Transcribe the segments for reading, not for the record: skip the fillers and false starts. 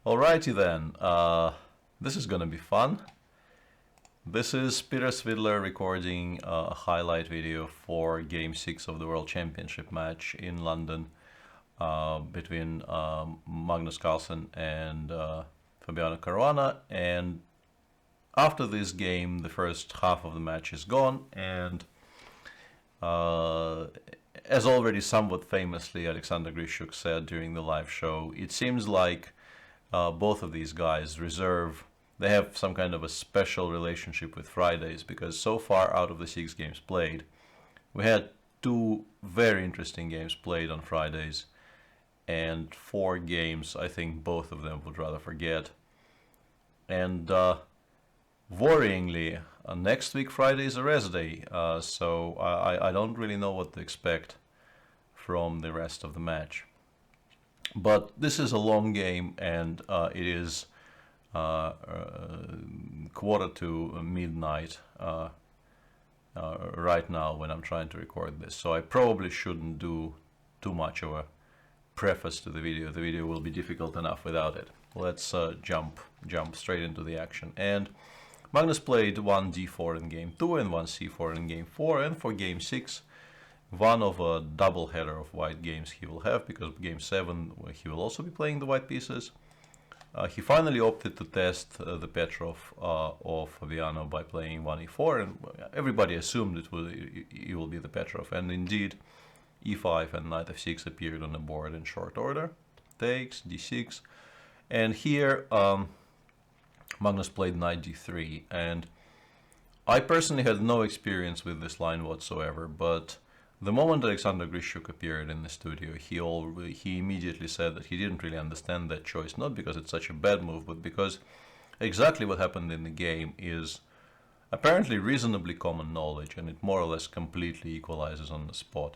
Alrighty then, this is gonna be fun. This is Peter Svidler recording a highlight video for Game 6 of the World Championship match in London between Magnus Carlsen and Carlsen-Caruana. And after this game, the first half of the match is gone, and as already somewhat famously Alexander Grishuk said during the live show, it seems like both of these guys they have some kind of a special relationship with Fridays, because so far out of the 6 games played, we had 2 very interesting games played on Fridays, and 4 games I think both of them would rather forget. And worryingly, next week Friday is a rest day, so I don't really know what to expect from the rest of the match. But this is a long game, and it is quarter to midnight right now when I'm trying to record this, so I probably shouldn't do too much of a preface to the video. The video will be difficult enough without it. Let's jump straight into the action. And Magnus played 1 d4 in game 2 and 1 c4 in game 4, and for game 6 one of a double header of white games he will have, because game 7 he will also be playing the white pieces. He finally opted to test the Petrov of Fabiano by playing 1 e4, and everybody assumed it will be the Petrov, and indeed e5 and knight f6 appeared on the board in short order. Takes, d6, and here Magnus played knight d3, and I personally had no experience with this line whatsoever, but the moment Alexander Grishuk appeared in the studio, he immediately said that he didn't really understand that choice, not because it's such a bad move, but because exactly what happened in the game is apparently reasonably common knowledge, and it more or less completely equalizes on the spot.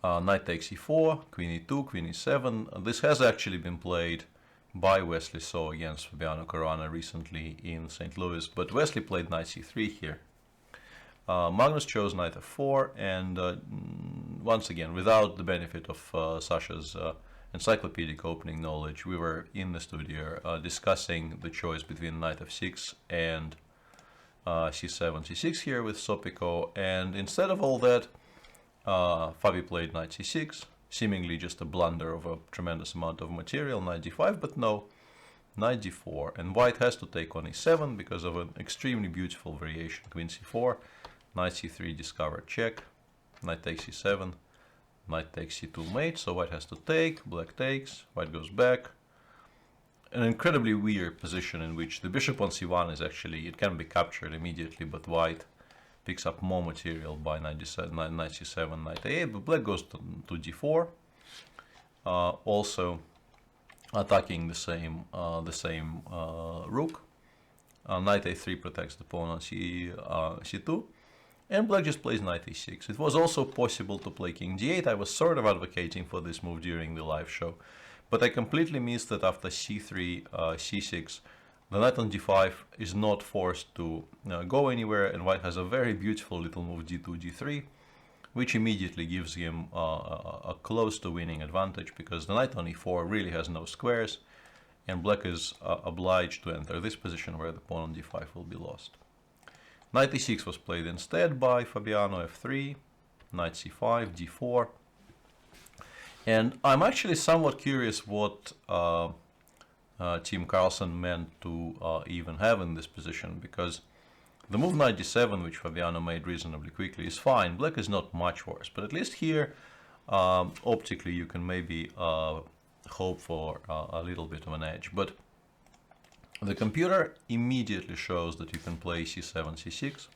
Knight takes e4, queen e2, queen e7. This has actually been played by Wesley So against Fabiano Caruana recently in St. Louis, but Wesley played knight c3 here. Magnus chose knight f4, and once again, without the benefit of Sasha's encyclopedic opening knowledge, we were in the studio discussing the choice between knight f6 and c7, c6 here with Sopico, and instead of all that, Fabi played knight c6, seemingly just a blunder of a tremendous amount of material, knight d5, but no, knight d4, and white has to take on e7 because of an extremely beautiful variation, queen c4, knight c3 discovered check, knight takes e7, knight takes c2 mate, so white has to take, black takes, white goes back. An incredibly weird position in which the bishop on c1 is actually, it can be captured immediately, but white picks up more material by knight c7, knight a8, but black goes to d4, also attacking the same rook. Knight a3 protects the pawn on c2, and black just plays knight e6. It was also possible to play king d8. I was sort of advocating for this move during the live show, but I completely missed that after c3, c6, the knight on d5 is not forced to go anywhere, and white has a very beautiful little move d2, d3, which immediately gives him a close to winning advantage, because the knight on e4 really has no squares, and black is obliged to enter this position where the pawn on d5 will be lost. Knight e6 was played instead by Fabiano, f3, knight c5, d4, and I'm actually somewhat curious what Team Carlsen meant to even have in this position, because the move knight d7, which Fabiano made reasonably quickly, is fine. Black is not much worse, but at least here, optically, you can maybe hope for a little bit of an edge. But the computer immediately shows that you can play c7, c6.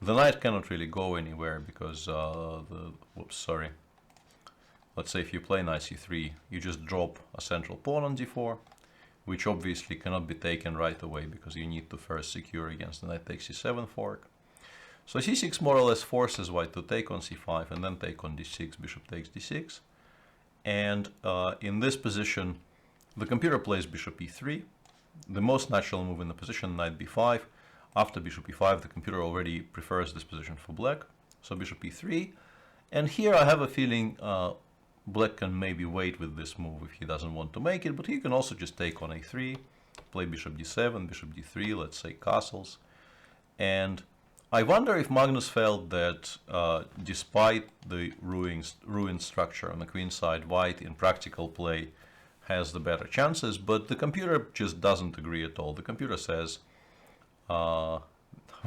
The knight cannot really go anywhere because let's say if you play knight c3, you just drop a central pawn on d4, which obviously cannot be taken right away because you need to first secure against the knight takes c7 fork. So c6 more or less forces white to take on c5 and then take on d6, bishop takes d6. And in this position, the computer plays bishop e3. The most natural move in the position, knight b5. After bishop e5, the computer already prefers this position for black. So bishop e3. And here I have a feeling black can maybe wait with this move if he doesn't want to make it, but he can also just take on a3, play bishop d7, bishop d3, let's say castles. And I wonder if Magnus felt that despite the ruined structure on the queen side, white in practical play has the better chances, but the computer just doesn't agree at all. The computer says, well,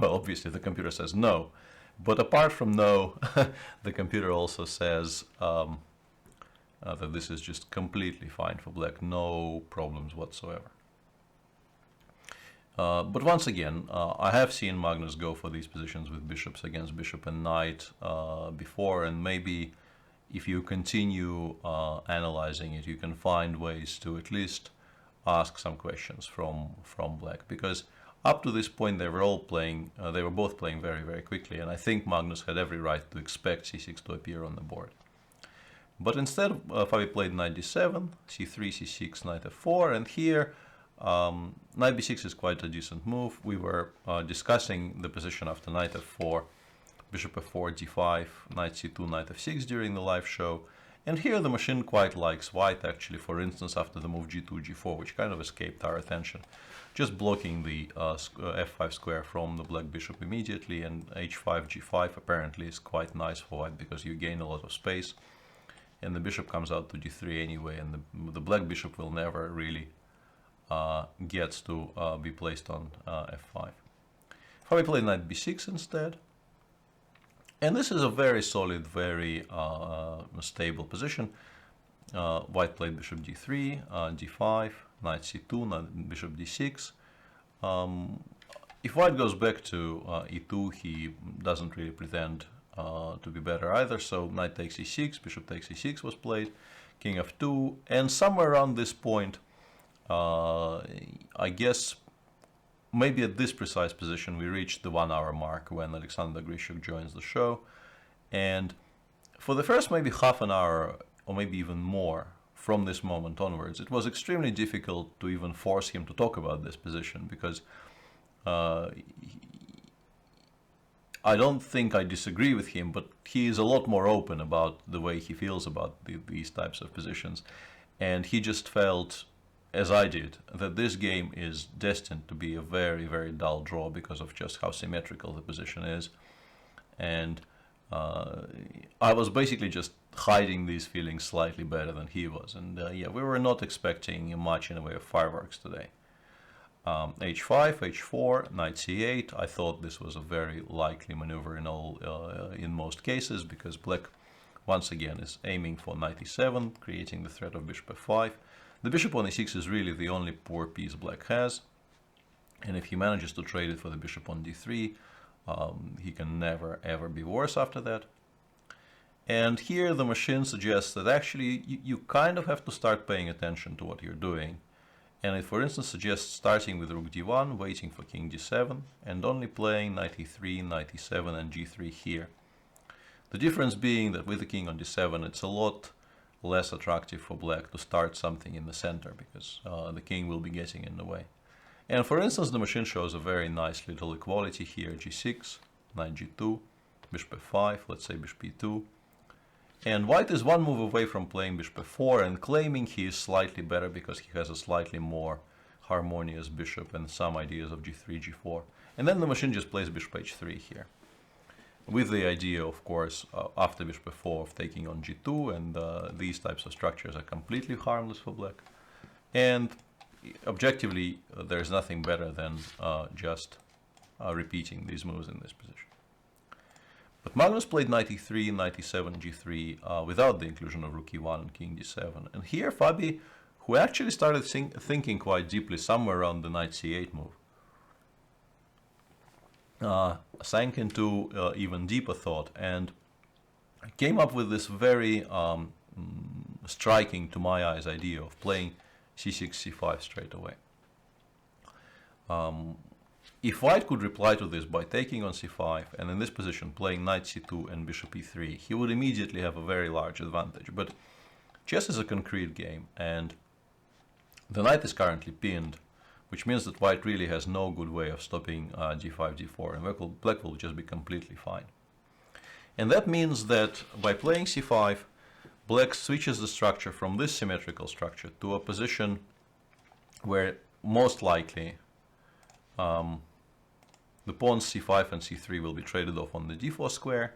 obviously the computer says no, but apart from no, the computer also says that this is just completely fine for black, no problems whatsoever. But once again, I have seen Magnus go for these positions with bishops against bishop and knight before, and maybe if you continue analyzing it, you can find ways to at least ask some questions from black, because up to this point they were both playing very, very quickly, and I think Magnus had every right to expect c6 to appear on the board. But instead, FIDE played knight d7, c3, c6, knight f4, and here knight b6 is quite a decent move. We were discussing the position after knight f4, bishop f4, d5, knight c2, knight f6 during the live show. And here the machine quite likes white, actually, for instance, after the move g2, g4, which kind of escaped our attention. Just blocking the f5 square from the black bishop immediately, and h5, g5 apparently is quite nice for white because you gain a lot of space. And the bishop comes out to d3 anyway, and the black bishop will never really gets to be placed on f5. FIDE played knight b6 instead. And this is a very solid, very stable position. White played bishop d3, d5, knight c2, knight, bishop d6. If white goes back to e2, he doesn't really pretend to be better either. So knight takes e6, bishop takes e6 was played, king f2, and somewhere around this point, I guess maybe at this precise position we reached the 1 hour mark when Alexander Grishuk joins the show, and for the first maybe half an hour or maybe even more from this moment onwards, it was extremely difficult to even force him to talk about this position, because I don't think I disagree with him, but he is a lot more open about the way he feels about these types of positions, and he just felt, as I did, that this game is destined to be a very, very dull draw because of just how symmetrical the position is. And I was basically just hiding these feelings slightly better than he was. And yeah, we were not expecting much in the way of fireworks today. h5, h4, knight c8. I thought this was a very likely maneuver in most cases, because black once again is aiming for knight e7, creating the threat of bishop f5. The bishop on e6 is really the only poor piece black has, and if he manages to trade it for the bishop on d3, he can never ever be worse after that. And here the machine suggests that actually you kind of have to start paying attention to what you're doing. And it, for instance, suggests starting with rook d1, waiting for king d7, and only playing knight e3, knight e7, and g3 here. The difference being that with the king on d7, it's a lot less attractive for black to start something in the center, because the king will be getting in the way. And for instance, the machine shows a very nice little equality here, g6, knight g2, bishop f5, let's say bishop e2. And white is one move away from playing bishop f4 and claiming he is slightly better because he has a slightly more harmonious bishop and some ideas of g3, g4. And then the machine just plays bishop h3 here, with the idea, of course, after bishop f4 of taking on g2, and these types of structures are completely harmless for black. And objectively, there's nothing better than just repeating these moves in this position. But Magnus played knight e3, knight e7, g3 without the inclusion of rook e1 and king d7. And here FIDE, who actually started thinking quite deeply somewhere around the knight c8 move, sank into even deeper thought and came up with this very striking, to my eyes, idea of playing c6, c5 straight away. If white could reply to this by taking on c5 and in this position playing knight c2 and bishop e3, he would immediately have a very large advantage. But chess is a concrete game, and the knight is currently pinned, which means that white really has no good way of stopping g5, d4, and black will just be completely fine. And that means that by playing c5, black switches the structure from this symmetrical structure to a position where most likely the pawns c5 and c3 will be traded off on the d4 square,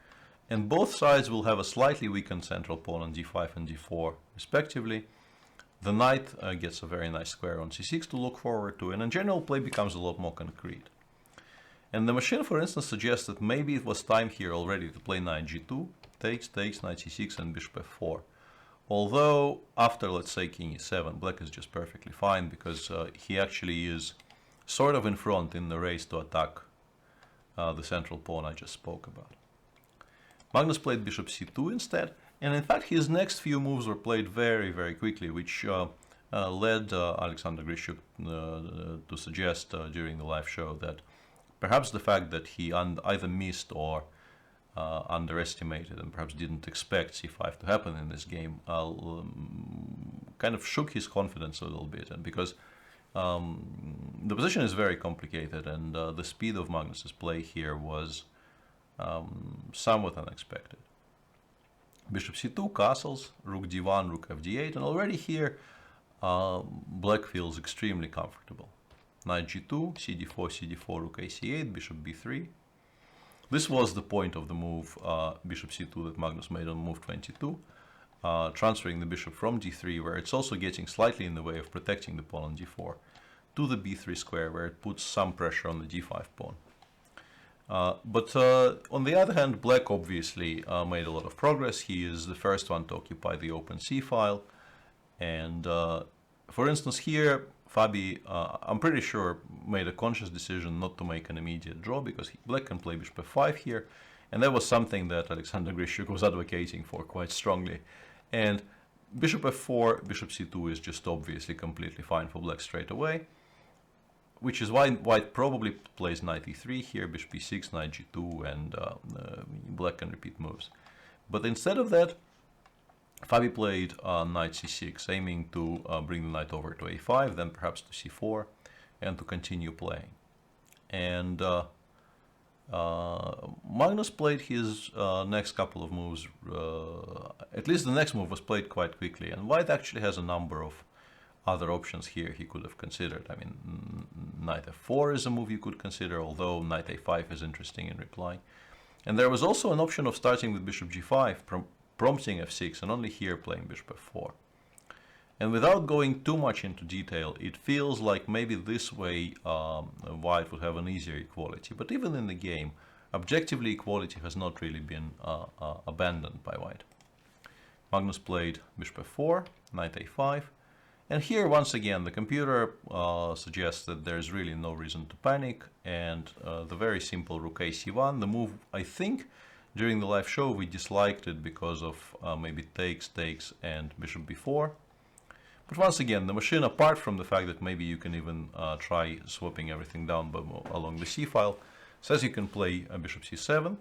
and both sides will have a slightly weakened central pawn on d5 and d4 respectively. The knight gets a very nice square on c6 to look forward to, and in general play becomes a lot more concrete. And the machine, for instance, suggests that maybe it was time here already to play knight g2, takes, knight c6 and bishop f4. Although after, let's say, king e7, black is just perfectly fine because he actually is sort of in front in the race to attack the central pawn I just spoke about. Magnus played bishop c2 instead, and in fact his next few moves were played very, very quickly, which led Alexander Grishuk to suggest during the live show that perhaps the fact that he either missed or underestimated and perhaps didn't expect c5 to happen in this game kind of shook his confidence a little bit, and because the position is very complicated and the speed of Magnus's play here was somewhat unexpected. Bishop c2 castles, rook d1, rook fd8, and already here black feels extremely comfortable. Knight g2, cd4, cd4, rook ac8, bishop b3. This was the point of the move bishop c2 that Magnus made on move 22, transferring the bishop from d3, where it's also getting slightly in the way of protecting the pawn on d4, to the b3 square, where it puts some pressure on the d5 pawn. But on the other hand, black obviously made a lot of progress. He is the first one to occupy the open c file, and for instance here, FIDE, I'm pretty sure, made a conscious decision not to make an immediate draw, because black can play bishop f5 here, and that was something that Alexander Grishuk was advocating for quite strongly. And bishop f4, bishop c2 is just obviously completely fine for black straight away, which is why white probably plays knight e3 here, bishop e6, knight g2, and black can repeat moves. But instead of that, FIDE played knight c6, aiming to bring the knight over to a5, then perhaps to c4, and to continue playing. And Magnus played his next couple of moves, at least the next move was played quite quickly, and white actually has a number of other options here he could have considered. I mean, knight f4 is a move you could consider, although knight a5 is interesting in reply. And there was also an option of starting with bishop g5, prompting f6, and only here playing bishop f4. And without going too much into detail, it feels like maybe this way white would have an easier equality. But even in the game, objectively equality has not really been abandoned by white. Magnus played bishop f4, knight a5, and here once again the computer suggests that there's really no reason to panic, and the very simple rook ac1, the move I think during the live show we disliked it because of maybe takes, and bishop b4. But once again, the machine, apart from the fact that maybe you can even try swapping everything down along the c file, says you can play bishop c7,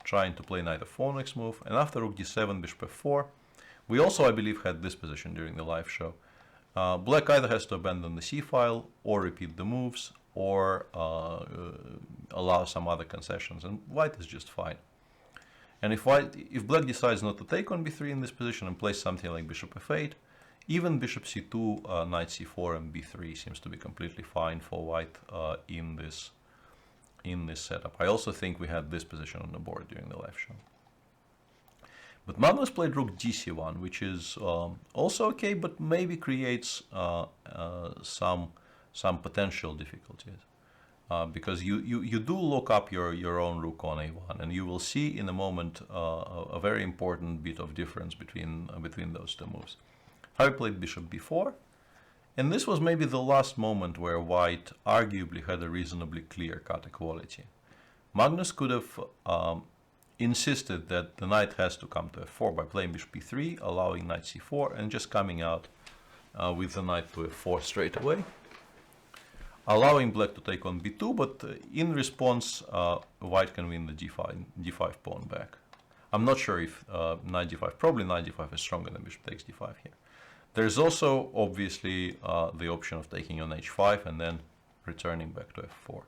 trying to play knight f4 next move, and after rook d7, bishop f4. We also, I believe, had this position during the live show. Black either has to abandon the c file, or repeat the moves, or allow some other concessions, and white is just fine. And if black decides not to take on b3 in this position and plays something like bishop f8, even bishop c2, knight c4, and b3 seems to be completely fine for white in this setup. I also think we had this position on the board during the live show. But Magnus played rook dc1, which is also okay, but maybe creates some potential difficulties. Because you do look up your own rook on a1, and you will see in a moment a very important bit of difference between those two moves. FIDE played bishop b4, and this was maybe the last moment where white arguably had a reasonably clear-cut equality. Magnus could have insisted that the knight has to come to f4 by playing bishop b3, allowing knight c4, and just coming out with the knight to f4 straight away, allowing black to take on b2, but in response white can win the d5 pawn back. I'm not sure if knight d5, probably knight d5 is stronger than bishop takes d5 here. There's also obviously the option of taking on h5 and then returning back to f4.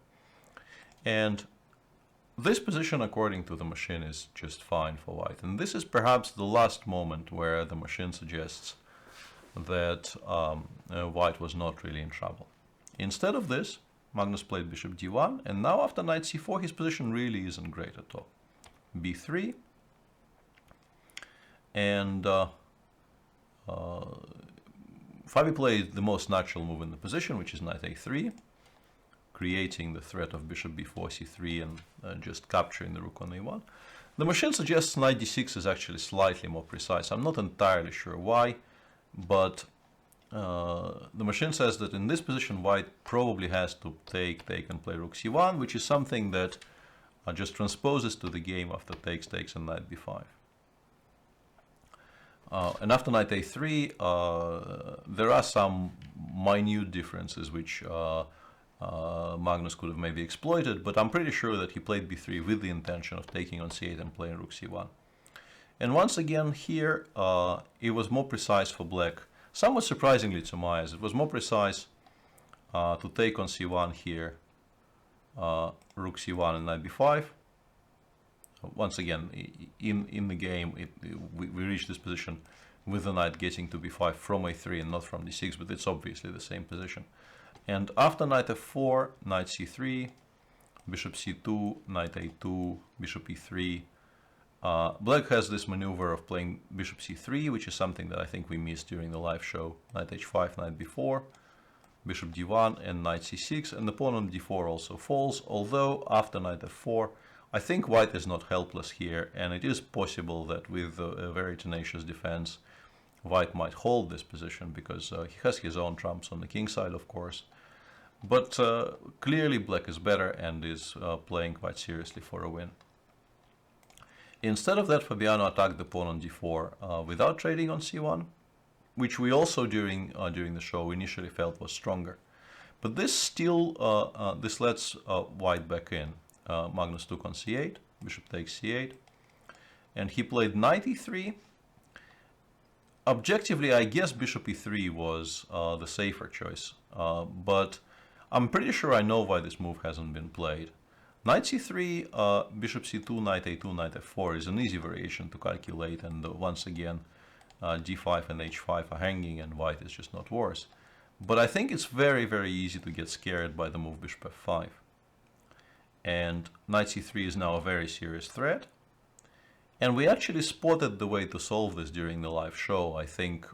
And this position, according to the machine, is just fine for white. And this is perhaps the last moment where the machine suggests that white was not really in trouble. Instead of this, Magnus played bishop d1, and now after knight c4, his position really isn't great at all. b3, and FIDE played the most natural move in the position, which is knight a3, creating the threat of bishop b4, c3, and just capturing the rook on a1. The machine suggests knight d6 is actually slightly more precise. I'm not entirely sure why, but the machine says that in this position white probably has to take and play rook c1, which is something that just transposes to the game after takes, and knight b5. And after knight a3, there are some minute differences which Magnus could have maybe exploited, but I'm pretty sure that he played b3 with the intention of taking on c8 and playing rook c1. And once again here, it was more precise for black. Somewhat surprisingly to my eyes, it was more precise to take on c1 here, rook c1 and knight b5. Once again, in the game, we reach this position with the knight getting to b5 from a3 and not from d6, but it's obviously the same position. And after knight f4, knight c3, bishop c2, knight a2, bishop e3, black has this maneuver of playing bishop c3, which is something that I think we missed during the live show. Knight h5, knight b4, bishop d1, and knight c6, and the pawn on d4 also falls, although after knight f4, I think white is not helpless here, and it is possible that with a very tenacious defense, white might hold this position, because he has his own trumps on the king side, of course. But clearly black is better and is playing quite seriously for a win. Instead of that, Fabiano attacked the pawn on d4 without trading on c1, which we also during the show initially felt was stronger. But this still this lets white back in. Magnus took on c8, bishop takes c8, and he played knight e3. Objectively, I guess bishop e3 was the safer choice, but I'm pretty sure I know why this move hasn't been played. Knight c3, bishop c2, knight a2, knight f4 is an easy variation to calculate, and once again d5 and h5 are hanging and white is just not worse. But I think it's very, very easy to get scared by the move bishop f5. And knight c3 is now a very serious threat. And we actually spotted the way to solve this during the live show. I think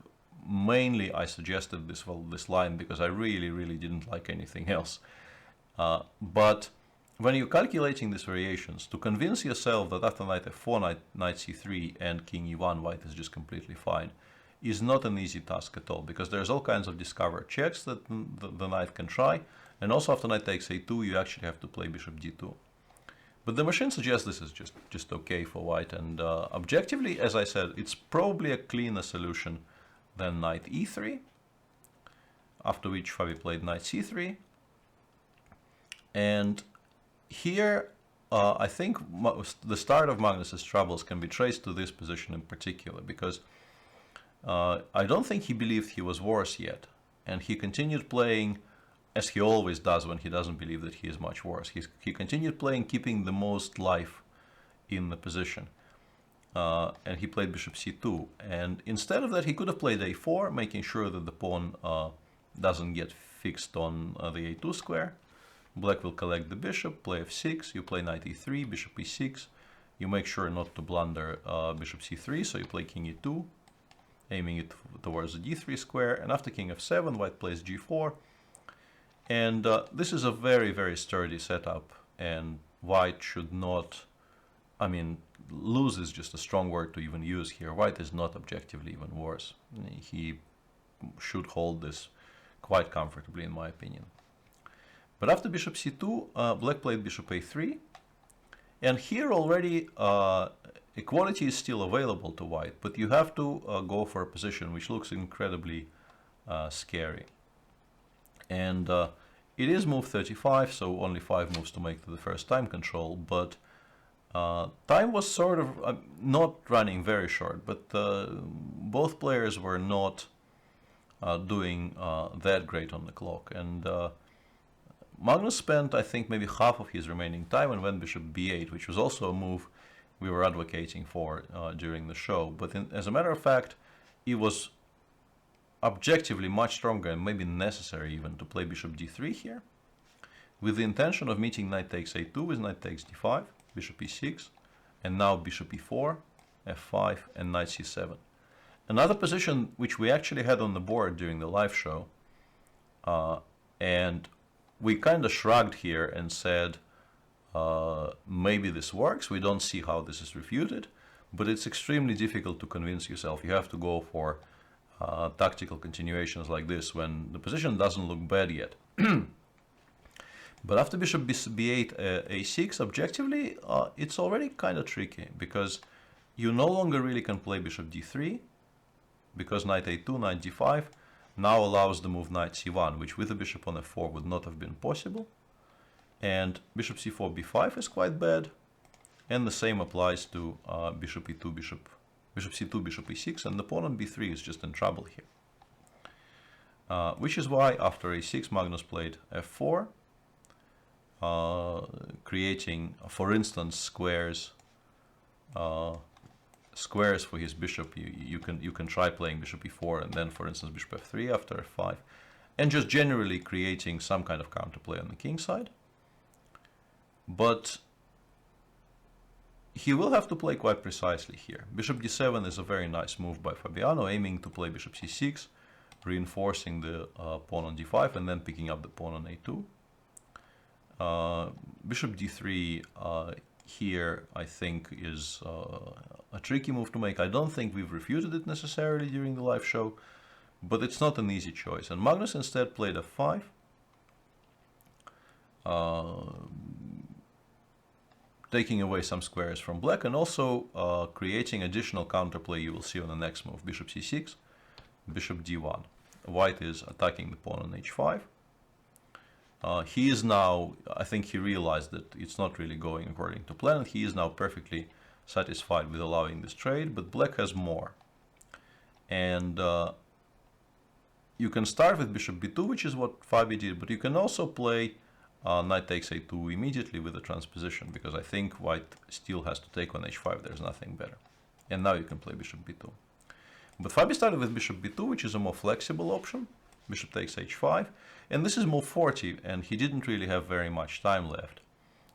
mainly I suggested this line because I really didn't like anything else. But when you're calculating these variations, to convince yourself that after knight f4, knight c3 and king e1 white is just completely fine is not an easy task at all, because there's all kinds of discovered checks that the knight can try, and also after knight takes a2 you actually have to play bishop d2. But the machine suggests this is just okay for white, and objectively, as I said, it's probably a cleaner solution than knight e3, after which FIDE played knight c3. And here, I think the start of Magnus's troubles can be traced to this position in particular, because I don't think he believed he was worse yet, and he continued playing as he always does when he doesn't believe that he is much worse. He continued playing, keeping the most life in the position, and he played bishop c2. And instead of that, he could have played a4, making sure that the pawn doesn't get fixed on the a2 square. Black will collect the bishop, play f6, you play knight e3, bishop e6, you make sure not to blunder bishop c3, so you play king e2, aiming it towards the d3 square, and after king f7, white plays g4, and this is a very sturdy setup, and white should not, I mean, lose is just a strong word to even use here. White is not objectively even worse. He should hold this quite comfortably, in my opinion. But after bishop c2, black played bishop a3, and here already equality is still available to white, but you have to go for a position which looks incredibly scary. And it is move 35, so only 5 moves to make to the first time control, but time was sort of not running very short, but both players were not doing that great on the clock, and Magnus spent, I think, maybe half of his remaining time and went bishop b8, which was also a move we were advocating for during the show. But as a matter of fact, it was objectively much stronger and maybe necessary even to play bishop d3 here, with the intention of meeting knight takes a2 with knight takes d5, bishop e6, and now bishop e4, f5, and knight c7. Another position which we actually had on the board during the live show, and we kind of shrugged here and said, maybe this works, we don't see how this is refuted, but it's extremely difficult to convince yourself. You have to go for tactical continuations like this when the position doesn't look bad yet. But after bishop b8, a6, objectively, it's already kind of tricky, because you no longer really can play bishop d3, because knight a2, knight d5 now allows the move knight c1, which with the bishop on f4 would not have been possible. And bishop c4, b5 is quite bad, and the same applies to bishop e2, bishop c2, bishop e6, and the pawn on b3 is just in trouble here. Which is why after a6, Magnus played f4, creating, for instance, squares for his bishop. You can try playing bishop e4 and then, for instance, bishop f3 after f5, and just generally creating some kind of counterplay on the king side. But he will have to play quite precisely here. Bishop d7 is a very nice move by Fabiano, aiming to play bishop c6, reinforcing the pawn on d5, and then picking up the pawn on a2. Bishop d3 here, I think, is a tricky move to make. I don't think we've refuted it necessarily during the live show, but it's not an easy choice. And Magnus instead played f5, taking away some squares from black, and also creating additional counterplay you will see on the next move. Bishop c6, bishop d1. White is attacking the pawn on h5. He is now, I think he realized that it's not really going according to plan, and he is now perfectly satisfied with allowing this trade, but black has more. And you can start with bishop b2, which is what FIDE did, but you can also play knight takes a2 immediately with the transposition, because I think white still has to take on h5, there's nothing better. And now you can play bishop b2. But FIDE started with bishop b2, which is a more flexible option. Bishop takes h5, and this is move 40, and he didn't really have very much time left.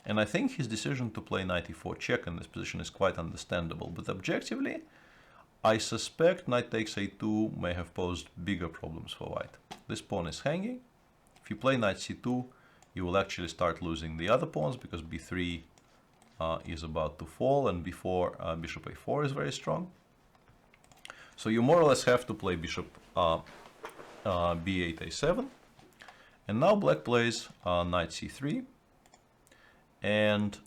And I think his decision to play knight e4 check in this position is quite understandable, but objectively, I suspect knight takes a2 may have posed bigger problems for white. This pawn is hanging. If you play knight c2, you will actually start losing the other pawns, because b3 is about to fall, and b4, bishop a4 is very strong. So you more or less have to play bishop b8, a7, and now black plays knight c3, and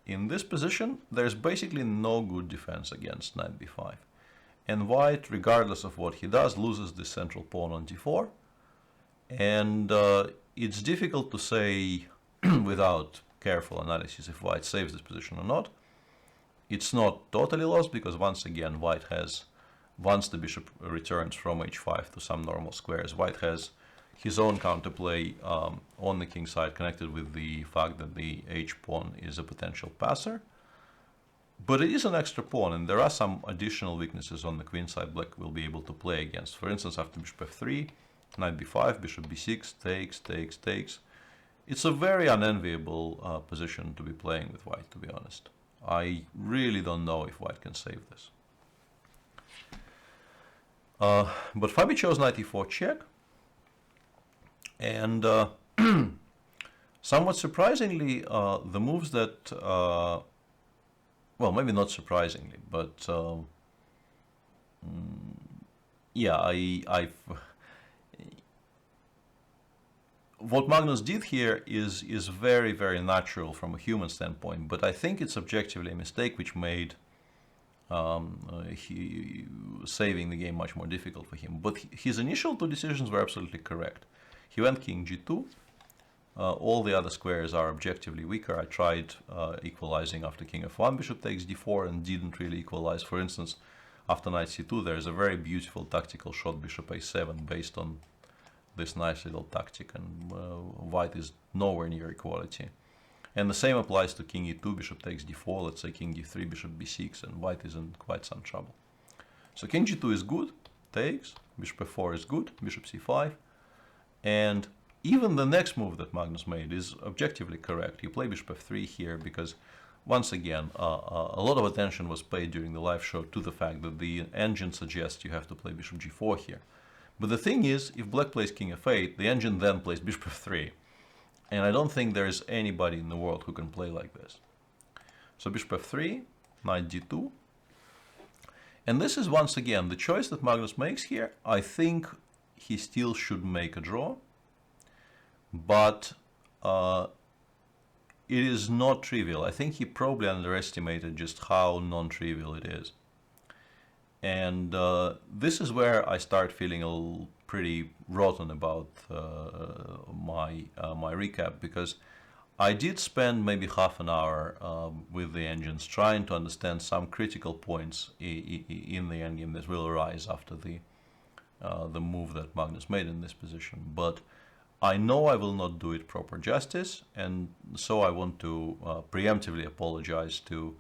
in this position there's basically no good defense against knight b5, and white, regardless of what he does, loses this central pawn on d4, and it's difficult to say without careful analysis if white saves this position or not. It's not totally lost, because once again white has, once the bishop returns from h5 to some normal squares, white has his own counterplay on the king side, connected with the fact that the h-pawn is a potential passer. But it is an extra pawn, and there are some additional weaknesses on the queen side black will be able to play against. For instance, after bishop f3, knight b5, bishop b6, takes. It's a very unenviable position to be playing with white, to be honest. I really don't know if white can save this. But FIDE chose knight e4 check, and somewhat surprisingly, the moves that, well, maybe not surprisingly, but yeah, what Magnus did here is very, very natural from a human standpoint, but I think it's objectively a mistake which made saving the game much more difficult for him. But his initial two decisions were absolutely correct. He went king g2. All the other squares are objectively weaker. I tried equalizing after king f1, bishop takes d4, and didn't really equalize. For instance, after knight c2, there is a very beautiful tactical shot, bishop a7, based on this nice little tactic, and white is nowhere near equality. And the same applies to king e2, bishop takes d4, let's say king d3, bishop b6, and white is in quite some trouble. So king g2 is good, takes, bishop f4 is good, bishop c5, and even the next move that Magnus made is objectively correct. You play bishop f3 here because, once again, a lot of attention was paid during the live show to the fact that the engine suggests you have to play bishop g4 here. But the thing is, if black plays king f8, the engine then plays bishop f3. And I don't think there is anybody in the world who can play like this. So bishop f3, knight d2. And this is, once again, the choice that Magnus makes here. I think he still should make a draw. But it is not trivial. I think he probably underestimated just how non-trivial it is. And this is where I start feeling pretty rotten about my recap, because I did spend maybe half an hour with the engines trying to understand some critical points in the endgame that will arise after the move that Magnus made in this position. But I know I will not do it proper justice, and so I want to preemptively apologize to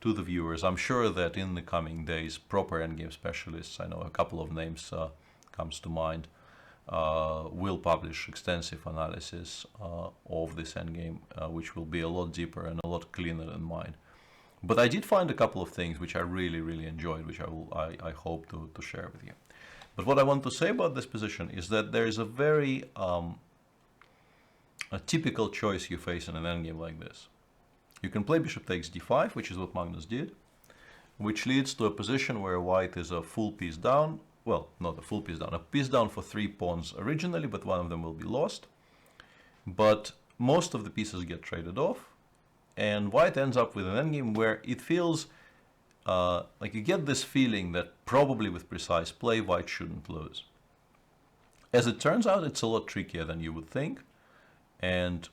the viewers. I'm sure that in the coming days, proper endgame specialists, I know a couple of names comes to mind, will publish extensive analysis of this endgame, which will be a lot deeper and a lot cleaner than mine. But I did find a couple of things which I really, really enjoyed, which I hope to share with you. But what I want to say about this position is that there is a very a typical choice you face in an endgame like this. You can play bishop takes d5, which is what Magnus did, which leads to a position where white is a full piece down. Well, not a full piece down, a piece down for 3 pawns originally, but one of them will be lost. But most of the pieces get traded off, and white ends up with an endgame where it feels like you get this feeling that probably with precise play, white shouldn't lose. As it turns out, it's a lot trickier than you would think, and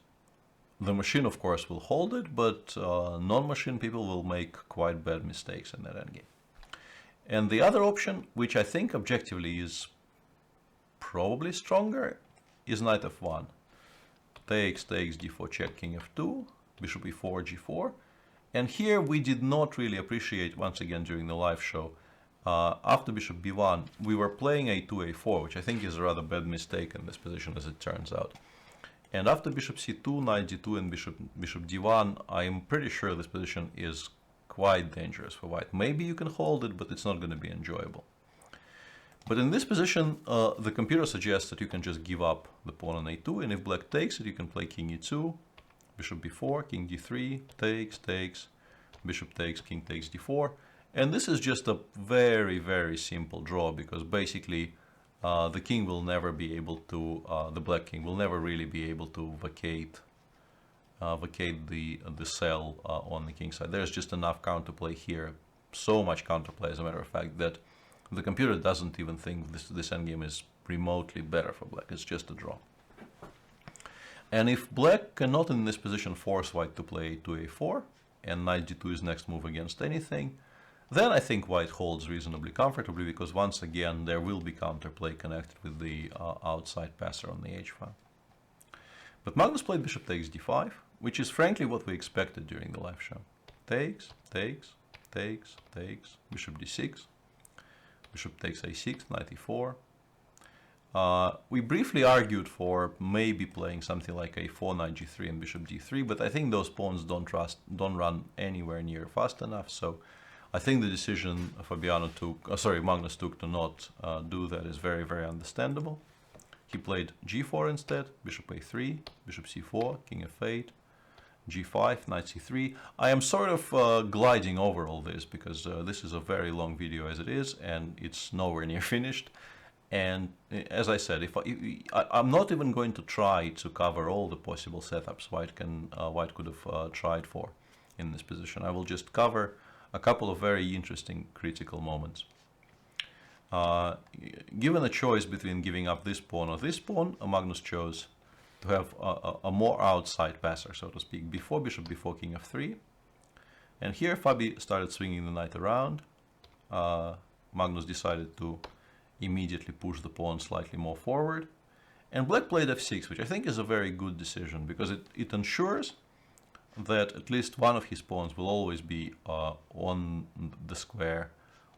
the machine, of course, will hold it, but non-machine people will make quite bad mistakes in that endgame. And the other option, which I think objectively is probably stronger, is knight f1. Takes, d4 check, king f2, bishop e4, g4. And here we did not really appreciate, once again during the live show, after bishop b1, we were playing a2, a4, which I think is a rather bad mistake in this position, as it turns out. And after bishop c2, knight d2, and bishop d1, I am pretty sure this position is quite dangerous for white. Maybe you can hold it, but it's not going to be enjoyable. But in this position, the computer suggests that you can just give up the pawn on a2, and if black takes it, you can play king e2, bishop b4, king d3, takes, bishop takes, king takes d4. And this is just a very, very simple draw, because basically the king will never be able to, the black king will never really be able to vacate the cell on the king side. There's just enough counterplay here, so much counterplay, as a matter of fact, that the computer doesn't even think this endgame is remotely better for black. It's just a draw. And if black cannot in this position force white to play a2, a4, and knight d2 is next move against anything, then I think white holds reasonably comfortably, because once again there will be counterplay connected with the outside passer on the h file. But Magnus played bishop takes d5, which is frankly what we expected during the live show. Takes, bishop d6, bishop takes a6, knight e4. We briefly argued for maybe playing something like a4, knight g3, and bishop d3, but I think those pawns don't run anywhere near fast enough, so I think the decision Magnus took to not do that is very, very understandable. He played g4 instead, bishop a3, bishop c4, king f8, g5, knight c3. I am sort of gliding over all this because this is a very long video as it is, and it's nowhere near finished. And as I said, I'm not even going to try to cover all the possible setups white could have tried for in this position. I will just cover a couple of very interesting critical moments. Given a choice between giving up this pawn or this pawn, Magnus chose to have a more outside passer, so to speak, before king f3. And here Fabi started swinging the knight around. Magnus decided to immediately push the pawn slightly more forward. And black played f6, which I think is a very good decision, because it ensures that at least one of his pawns will always be on the square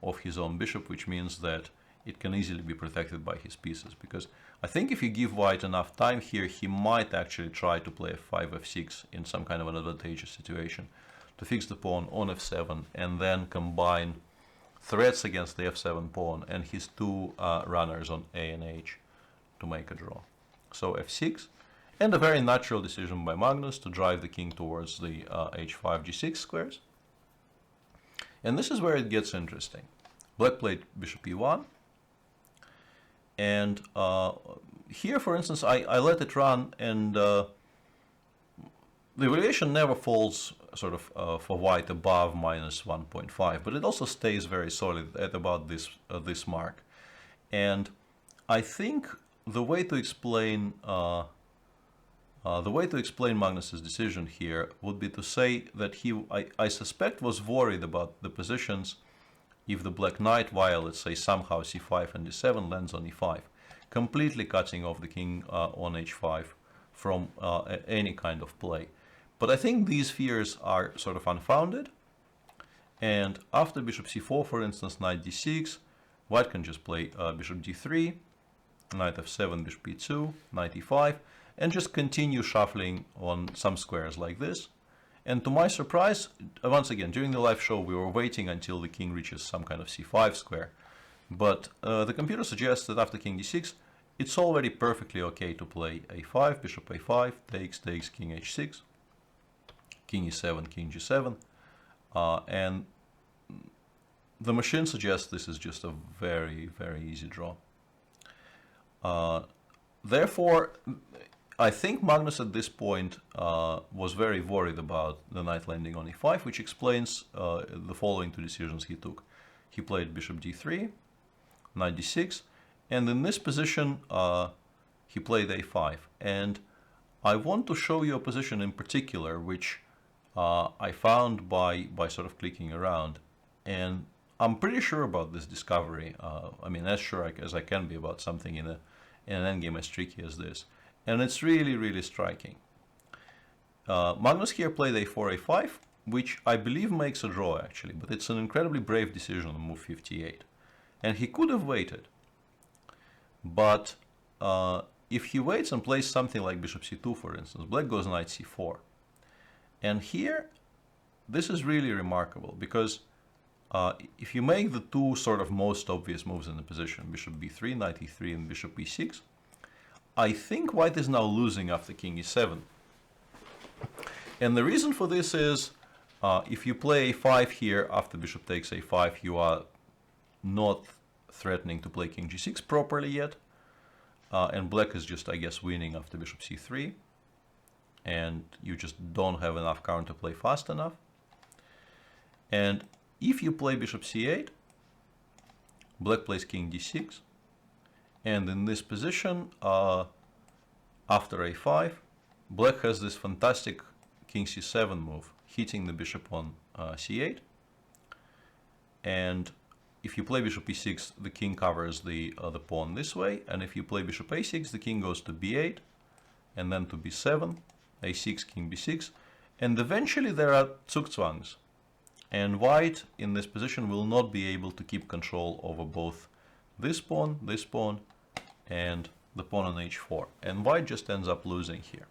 of his own bishop, which means that it can easily be protected by his pieces. Because I think if you give white enough time here, he might actually try to play f5, f6 in some kind of an advantageous situation to fix the pawn on f7 and then combine threats against the f7 pawn and his two runners on a and h to make a draw. So f6, and a very natural decision by Magnus to drive the king towards the h5, g6 squares. And this is where it gets interesting. Black played bishop e1, and here, for instance, I let it run, and the evaluation never falls sort of for white above minus 1.5, but it also stays very solid at about this mark. And I think the way to explain Magnus's decision here would be to say that I suspect, was worried about the positions if the black knight, via, let's say, somehow c5 and d7 lands on e5, completely cutting off the king on h5 from any kind of play. But I think these fears are sort of unfounded, and after bishop c4, for instance, knight d6, white can just play bishop d3, knight f7, bishop e2, knight e5, and just continue shuffling on some squares like this. And to my surprise, once again, during the live show, we were waiting until the king reaches some kind of c5 square. But the computer suggests that after king d6, it's already perfectly okay to play a5, bishop a5, takes, king h6, king e7, king g7. And the machine suggests this is just a very, very easy draw. Therefore, I think Magnus at this point was very worried about the knight landing on e5, which explains the following two decisions he took. He played bishop d3, knight d6, and in this position he played a5. And I want to show you a position in particular which I found by sort of clicking around, and I'm pretty sure about this discovery. I mean, as sure as I can be about something in an endgame as tricky as this. And it's really, really striking. Magnus here played a4, a5, which I believe makes a draw, actually, but it's an incredibly brave decision on move 58. And he could have waited. But if he waits and plays something like bishop c2, for instance, black goes knight c4. And here, this is really remarkable, because if you make the two sort of most obvious moves in the position, bishop b3, knight e3, and bishop e6, I think white is now losing after king e7. And the reason for this is, if you play a5 here after bishop takes a5, you are not threatening to play king g6 properly yet. And black is just, I guess, winning after bishop c3. And you just don't have enough counterplay fast enough. And if you play bishop c8, black plays king d6. And in this position, after a5, black has this fantastic king c7 move, hitting the bishop on c8. And if you play bishop e6, the king covers the pawn this way. And if you play bishop a6, the king goes to b8, and then to b7, a6, king b6. And eventually there are zugzwangs. And white in this position will not be able to keep control over both this pawn, and the pawn on h4. And white just ends up losing here.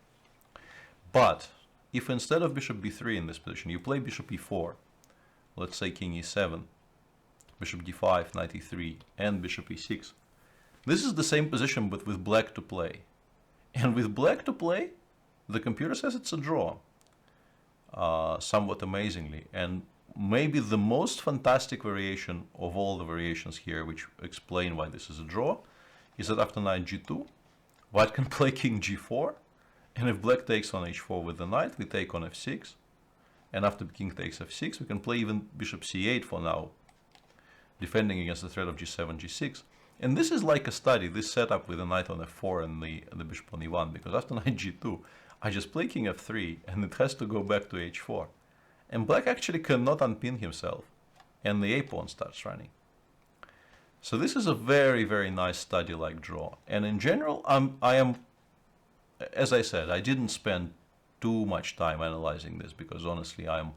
But if instead of bishop b3 in this position, you play bishop e4, let's say king e7, bishop d5, knight e3, and bishop e6, this is the same position but with black to play. And with black to play, the computer says it's a draw, somewhat amazingly. And maybe the most fantastic variation of all the variations here, which explain why this is a draw, is that after knight g2, white can play king g4, and if black takes on h4 with the knight, we take on f6, and after king takes f6, we can play even bishop c8 for now, defending against the threat of g7, g6. And this is like a study, this setup with the knight on f4 and the bishop on e1, because after knight g2, I just play king f3, and it has to go back to h4. And black actually cannot unpin himself, and the a pawn starts running. So this is a very, very nice study-like draw. And in general, I am, as I said, I didn't spend too much time analyzing this because honestly, I am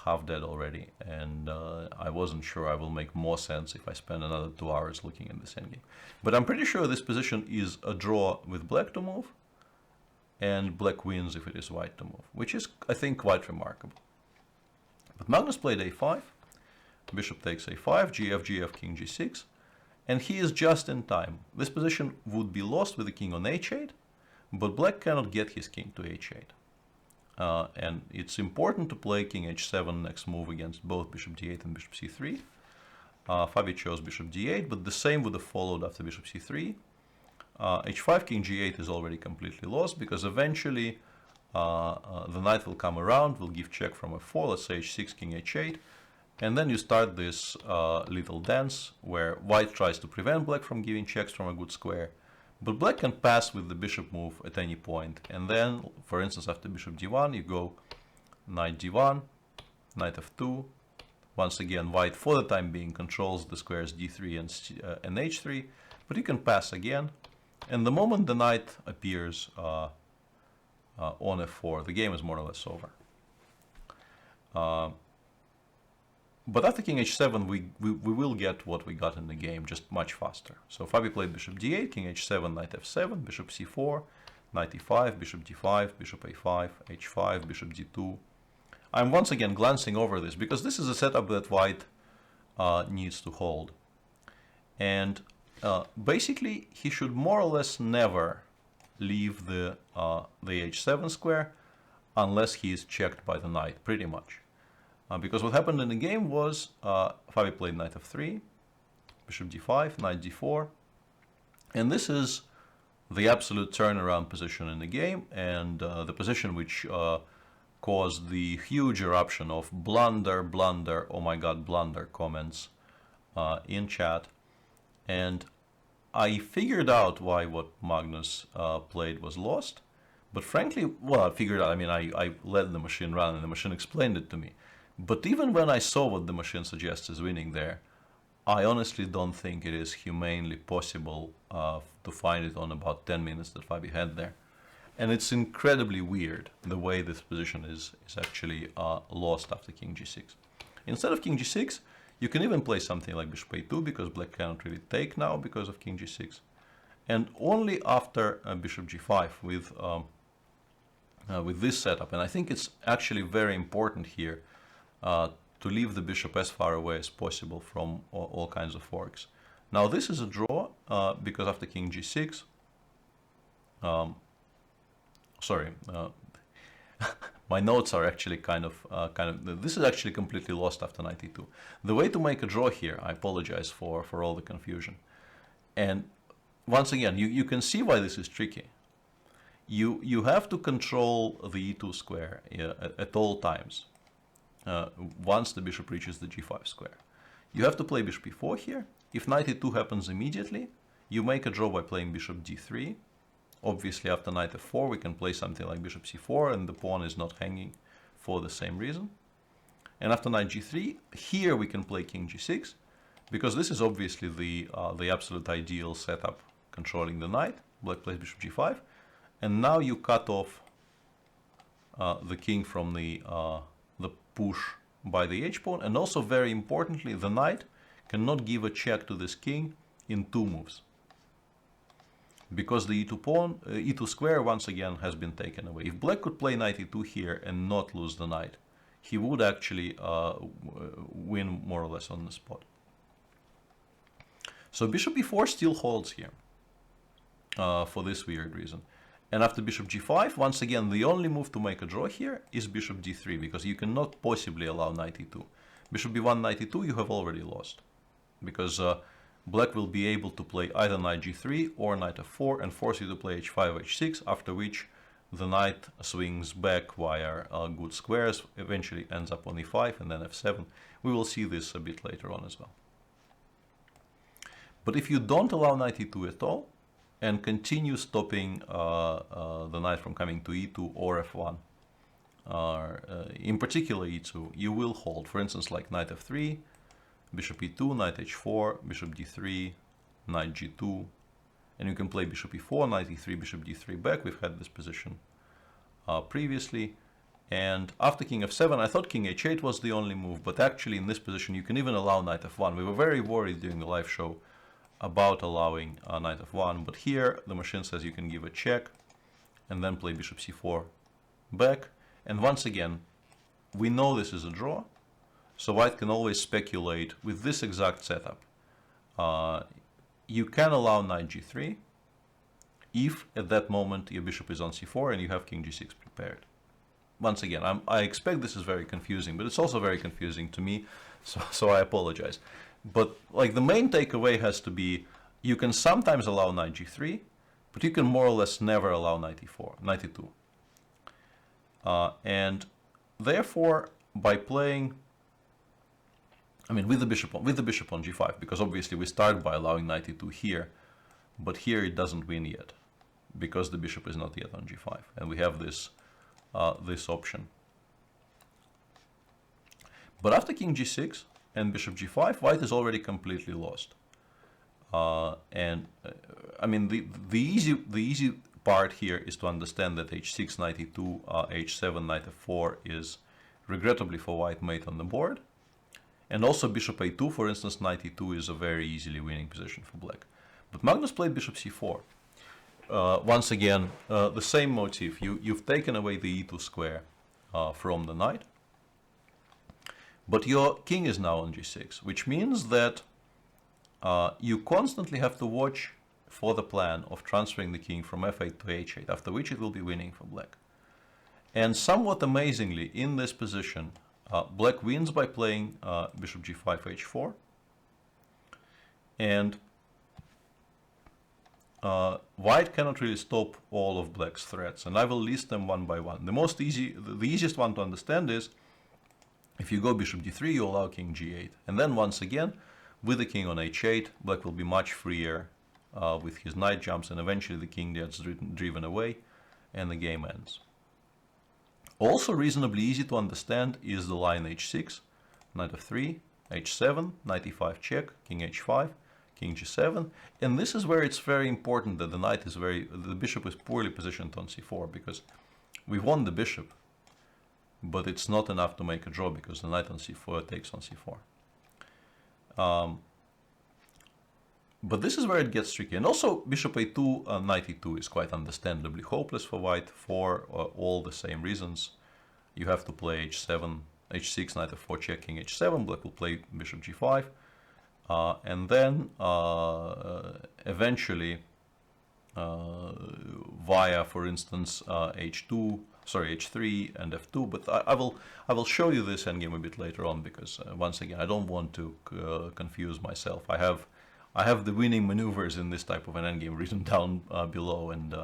half dead already, and I wasn't sure I will make more sense if I spend another 2 hours looking at this endgame. But I'm pretty sure this position is a draw with black to move, and black wins if it is white to move, which is, I think, quite remarkable. But Magnus played a5, bishop takes a5, gf, gf, king g6, and he is just in time. This position would be lost with the king on h8, but black cannot get his king to h8. And it's important to play king h7 next move against both bishop d8 and bishop c3. FIDE chose bishop d8, but the same would have followed after bishop c3. h5, king g8 is already completely lost because eventually the knight will come around, will give check from f4, let's say h6, king h8, and then you start this little dance where white tries to prevent black from giving checks from a good square, but black can pass with the bishop move at any point, and then, for instance, after bishop d1, you go knight d1, knight f2. Once again, white, for the time being, controls the squares d3 and h3, but you can pass again, and the moment the knight appears on f4, the game is more or less over. But after king h7, we will get what we got in the game, just much faster. So FIDE played bishop d8, king h7, knight f7, bishop c4, knight e5, bishop d5, bishop a5, h5, bishop d2. I'm once again glancing over this because this is a setup that white needs to hold. And basically, he should more or less never leave the h7 square unless he is checked by the knight, pretty much. Because what happened in the game was FIDE played knight f3, bishop d5, knight d4, and this is the absolute turnaround position in the game, and the position which caused the huge eruption of blunder, blunder, oh my god, blunder comments in chat. And I figured out why what Magnus played was lost, but frankly, well, I figured out, I mean, I let the machine run and the machine explained it to me. But even when I saw what the machine suggests is winning there, I honestly don't think it is humanely possible to find it on about 10 minutes that FIDE had there. And it's incredibly weird the way this position is actually lost after king g6. Instead of king g6, you can even play something like bishop a2 because black cannot really take now because of king g6. And only after bishop g5 with this setup, and I think it's actually very important here to leave the bishop as far away as possible from all kinds of forks. Now this is a draw because after king g6, my notes are actually kind of this is actually completely lost after knight e2. The way to make a draw here, I apologize for all the confusion. And once again, you can see why this is tricky. You have to control the e2 square at all times. Once the bishop reaches the g5 square. You have to play bishop e4 here. If knight e2 happens immediately, you make a draw by playing bishop d3. Obviously, after knight f4, we can play something like bishop c4, and the pawn is not hanging for the same reason. And after knight g3, here we can play king g6, because this is obviously the absolute ideal setup controlling the knight. Black plays bishop g5, and now you cut off the king from the push by the h-pawn, and also very importantly, the knight cannot give a check to this king in 2 moves, because the e2 pawn, e2 square once again has been taken away. If black could play knight e2 here and not lose the knight, he would actually win more or less on the spot. So bishop e4 still holds here for this weird reason. And after bishop g5, once again, the only move to make a draw here is bishop d3, because you cannot possibly allow knight e2. Bishop b1, knight e2, you have already lost, because black will be able to play either knight g3 or knight f4 and force you to play h5, h6, after which the knight swings back via good squares, eventually ends up on e5 and then f7. We will see this a bit later on as well. But if you don't allow knight e2 at all, and continue stopping the knight from coming to e2 or f1, in particular e2, you will hold. For instance, like knight f3, bishop e2, knight h4, bishop d3, knight g2, and you can play bishop e4, knight e3, bishop d3 back. We've had this position previously. And after king f7, I thought king h8 was the only move, but actually in this position you can even allow knight f1. We were very worried during the live show about allowing knight f1, but here the machine says you can give a check and then play bishop c4 back. And once again, we know this is a draw, so white can always speculate with this exact setup. You can allow knight g3 if at that moment your bishop is on c4 and you have king g6 prepared. Once again, I expect this is very confusing, but it's also very confusing to me, so I apologize. But like the main takeaway has to be, you can sometimes allow knight g3, but you can more or less never allow knight e4, knight e2. And therefore, by playing, I mean, with the bishop on g5, because obviously we start by allowing knight e2 here, but here it doesn't win yet, because the bishop is not yet on g5, and we have this this option. But after king g6 and bishop g5, white is already completely lost. I mean, the easy part here is to understand that h6, knight e2, h7, knight f4 is regrettably for white mate on the board. And also bishop a2, for instance, knight e2 is a very easily winning position for black. But Magnus played bishop c4. Once again, the same motif. You've taken away the e2 square from the knight, but your king is now on g6, which means that you constantly have to watch for the plan of transferring the king from f8 to h8, after which it will be winning for black. And somewhat amazingly, in this position, black wins by playing bishop g5, h4, and white cannot really stop all of black's threats, and I will list them one by one. The easiest one to understand is, if you go bishop d3, you allow king g8, and then once again, with the king on h8, black will be much freer with his knight jumps, and eventually the king gets driven away, and the game ends. Also reasonably easy to understand is the line h6, knight f3, h7, knight e5 check, king h5, king g7, and this is where it's very important that the bishop is poorly positioned on c4, because we won the bishop, but it's not enough to make a draw because the knight on c4 takes on c4. But this is where it gets tricky, and also bishop a2, knight e2 is quite understandably hopeless for white for all the same reasons. You have to play h7, h6, knight f4 check, king h7, black will play bishop g5. And then eventually via, for instance, h3 and f2, but I will show you this endgame a bit later on, because once again I don't want to confuse myself. I have the winning maneuvers in this type of an endgame written down below, and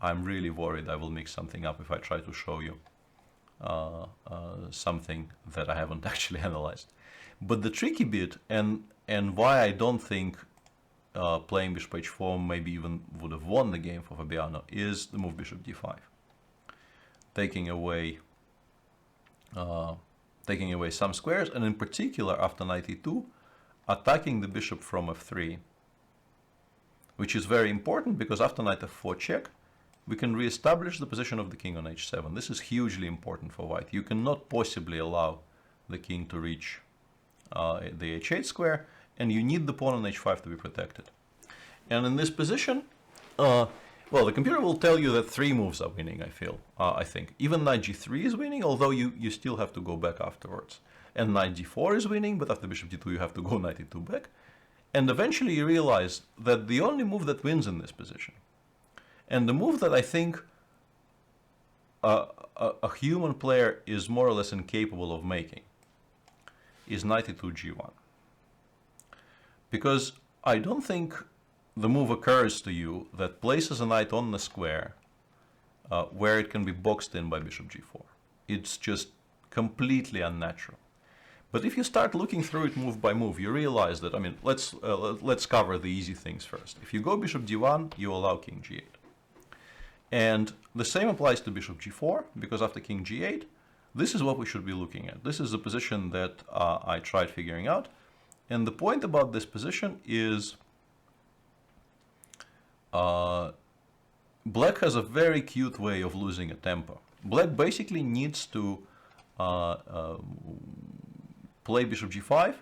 I'm really worried I will mix something up if I try to show you something that I haven't actually analyzed. But the tricky bit, and why I don't think playing bishop h4 maybe even would have won the game for Fabiano, is the move bishop d5, taking away some squares, and in particular after knight e2, attacking the bishop from f3, which is very important because after knight f4 check, we can re-establish the position of the king on h7. This is hugely important for white. You cannot possibly allow the king to reach the h8 square, and you need the pawn on h5 to be protected. And in this position, well, the computer will tell you that 3 moves are winning, I think. Even knight g3 is winning, although you still have to go back afterwards. And knight g4 is winning, but after bishop d2 you have to go knight e2 back. And eventually you realize that the only move that wins in this position, and the move that I think a human player is more or less incapable of making, is knight e2 g1. Because I don't think the move occurs to you that places a knight on the square where it can be boxed in by bishop g4. It's just completely unnatural. But if you start looking through it move by move, you realize that, I mean, let's cover the easy things first. If you go bishop d1, you allow king g8. And the same applies to bishop g4, because after king g8, this is what we should be looking at. This is the position that I tried figuring out. And the point about this position is black has a very cute way of losing a tempo. Black basically needs to play bishop g5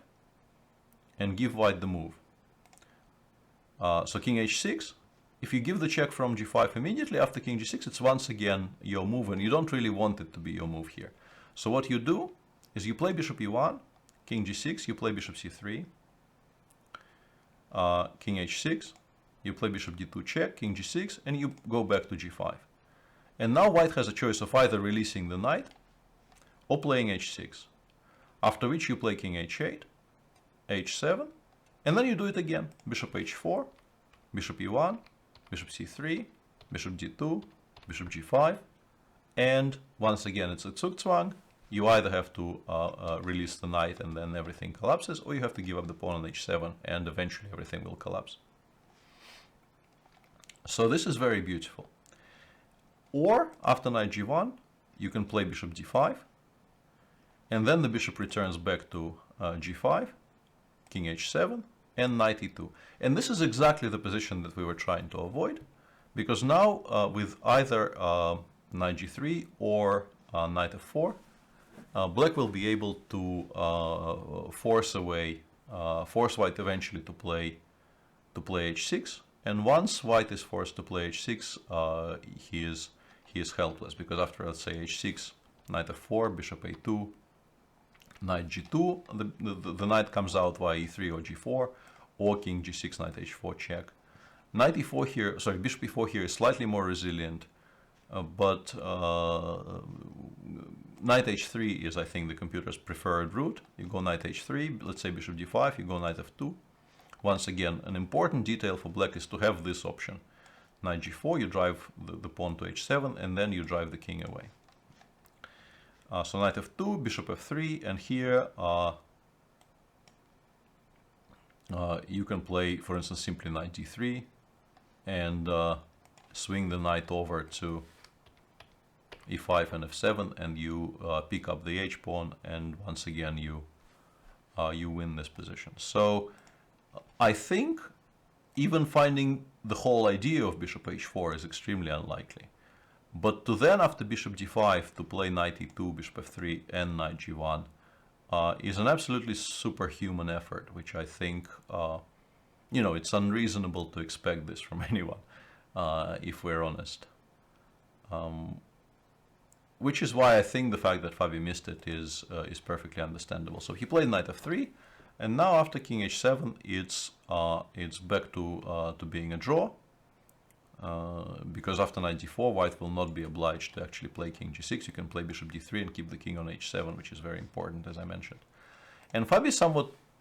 and give white the move. So king h6, if you give the check from g5 immediately after king g6, it's once again your move, and you don't really want it to be your move here. So what you do is you play bishop e1, king g6, you play bishop c3, king h6, you play bishop d2 check, king g6, and you go back to g5. And now white has a choice of either releasing the knight or playing h6. After which you play king h8, h7, and then you do it again. Bishop h4, bishop e1, bishop c3, bishop d2, bishop g5, and once again it's a Zugzwang. You either have to release the knight and then everything collapses, or you have to give up the pawn on h7 and eventually everything will collapse. So this is very beautiful. Or after knight g1, you can play bishop d5, and then the bishop returns back to g5, king h7, and knight e2. And this is exactly the position that we were trying to avoid, because now with either knight g3 or knight f4, black will be able to force white eventually to play h6. And once white is forced to play h6, he is helpless, because after, let's say, h6, knight f4, bishop a2, knight g2, the knight comes out via e3 or g4, or king g6, knight h4 check. Knight e4 here, sorry, bishop e4 here is slightly more resilient, but knight h3 is, I think, the computer's preferred route. You go knight h3, let's say bishop d5, you go knight f2. Once again, an important detail for black is to have this option. Knight g4, you drive the pawn to h7, and then you drive the king away. So knight f2, bishop f3, and here you can play, for instance, simply knight d3 and swing the knight over to e5 and f7, and you pick up the h-pawn, and once again you win this position. So I think even finding the whole idea of bishop h4 is extremely unlikely. But to then, after bishop d5, to play knight e2, bishop f3, and knight g1 is an absolutely superhuman effort, which I think, it's unreasonable to expect this from anyone, if we're honest. Which is why I think the fact that FIDE missed it is perfectly understandable. So he played knight f3, and now after king h7, it's back to being a draw. Because after knight d4, white will not be obliged to actually play king g6. You can play bishop d3 and keep the king on h7, which is very important, as I mentioned. And FIDE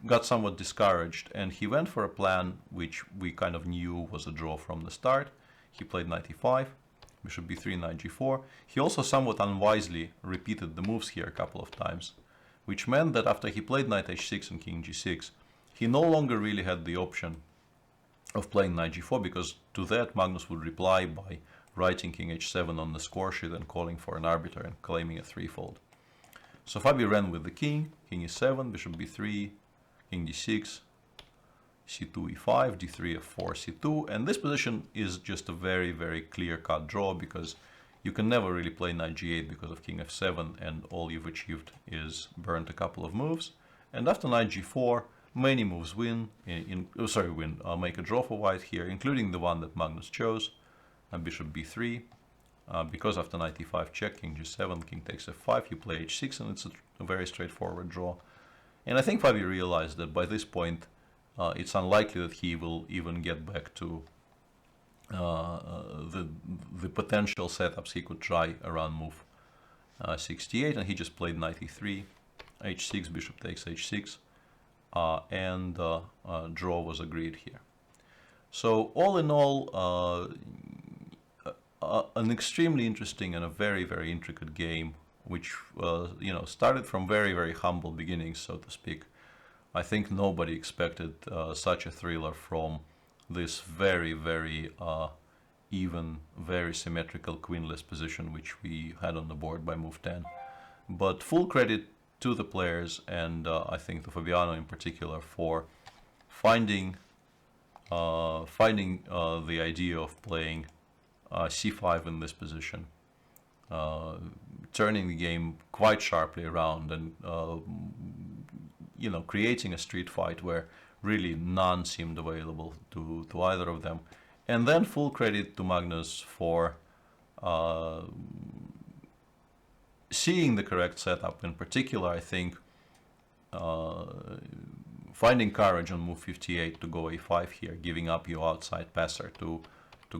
got somewhat discouraged, and he went for a plan which we kind of knew was a draw from the start. He played knight e5, bishop b3, knight g4. He also somewhat unwisely repeated the moves here a couple of times, which meant that after he played knight h6 and king g6, he no longer really had the option of playing knight g4, because to that Magnus would reply by writing king h7 on the score sheet and calling for an arbiter and claiming a threefold. So FIDE ran with the king e7, bishop b3, king d6, c2 e5, d3 f4, c2, and this position is just a very, very clear-cut draw, because you can never really play knight g8 because of king f7, and all you've achieved is burnt a couple of moves. And after knight g4, many moves make a draw for white here, including the one that Magnus chose, bishop b3, because after knight e5 check, king g7, king takes f5, you play h6, and it's a very straightforward draw. And I think FIDE realized that by this point, it's unlikely that he will even get back to the potential setups he could try around move 68, and he just played knight e3, h6, bishop takes h6, and draw was agreed here. So all in all, an extremely interesting and a very, very intricate game, which started from very, very humble beginnings, so to speak. I think nobody expected such a thriller from this very, very even, very symmetrical queenless position which we had on the board by move 10. But full credit to the players, and I think to Fabiano in particular, for finding the idea of playing c5 in this position, turning the game quite sharply around, and creating a street fight where really none seemed available to either of them. And then full credit to Magnus for seeing the correct setup. In particular, I think finding courage on move 58 to go a5 here, giving up your outside passer to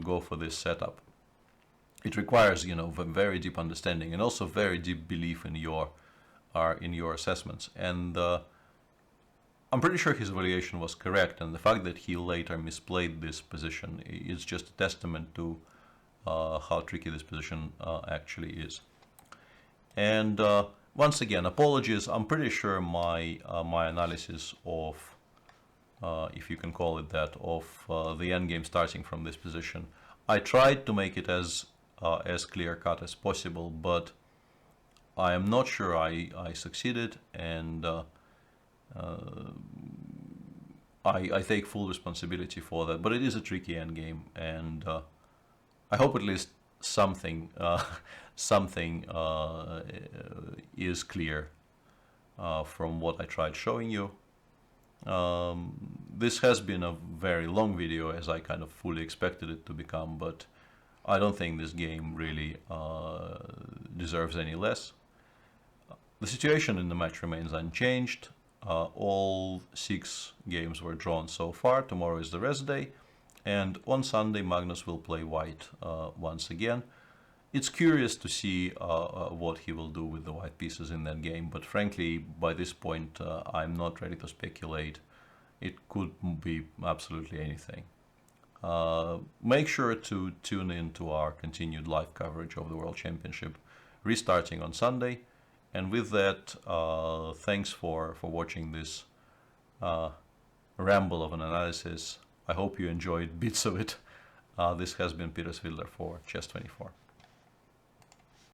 go for this setup. It requires, a very deep understanding and also very deep belief in your assessments. And I'm pretty sure his evaluation was correct, and the fact that he later misplayed this position is just a testament to how tricky this position actually is. And once again, apologies. I'm pretty sure my analysis of, if you can call it that, of the endgame starting from this position, I tried to make it as clear-cut as possible, but I am not sure I succeeded, and I take full responsibility for that. But it is a tricky endgame, and I hope at least something is clear from what I tried showing you. This has been a very long video, as I kind of fully expected it to become, but I don't think this game really deserves any less. The situation in the match remains unchanged. All 6 games were drawn so far. Tomorrow is the rest day, and on Sunday Magnus will play white once again. It's curious to see what he will do with the white pieces in that game, but frankly, by this point, I'm not ready to speculate. It could be absolutely anything. Make sure to tune in to our continued live coverage of the World Championship, restarting on Sunday. And with that, thanks for watching this ramble of an analysis. I hope you enjoyed bits of it. This has been Peter Svidler for Chess24.